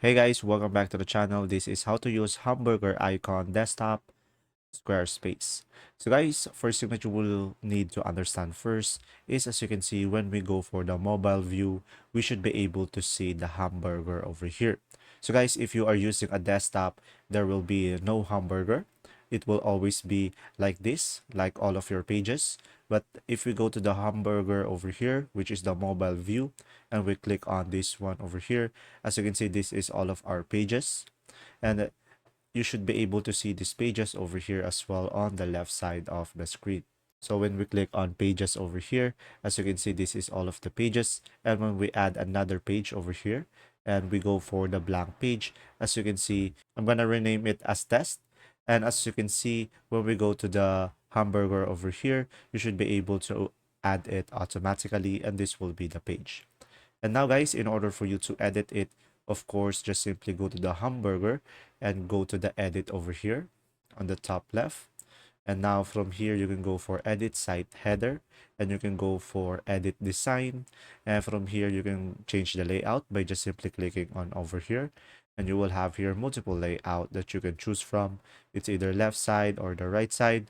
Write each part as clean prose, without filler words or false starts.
Hey guys, welcome back to the channel. This is how to use hamburger icon desktop Squarespace. So guys, first thing that you will need to understand first is, as you can see, when we go for the mobile view, we should be able to see the hamburger over here. So guys, if you are using a desktop, there will be no hamburger. It will always be like this, like all of your pages. But if we go to the hamburger over here, which is the mobile view, and we click on this one over here, as you can see, this is all of our pages. And you should be able to see these pages over here as well on the left side of the screen. So when we click on pages over here, as you can see, this is all of the pages. And when we add another page over here and we go for the blank page, as you can see, I'm going to rename it as test. And as you can see, when we go to the hamburger over here, you should be able to add it automatically, and this will be the page. And now guys, in order for you to edit it, of course, just simply go to the hamburger and go to the edit over here on the top left. And now from here, you can go for edit site header, and you can go for edit design. And from here, you can change the layout by just simply clicking on over here. And you will have here multiple layout that you can choose from. It's either left side or the right side.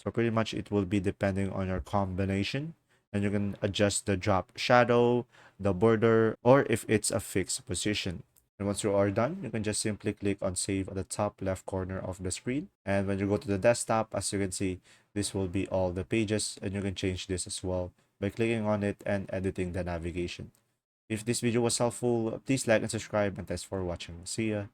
So pretty much it will be depending on your combination. And you can adjust the drop shadow, the border, or if it's a fixed position. And once you are done, you can just simply click on save at the top left corner of the screen. And when you go to the desktop, as you can see, this will be all the pages, and you can change this as well by clicking on it and editing the navigation. If this video was helpful, please like and subscribe, and thanks for watching. See ya!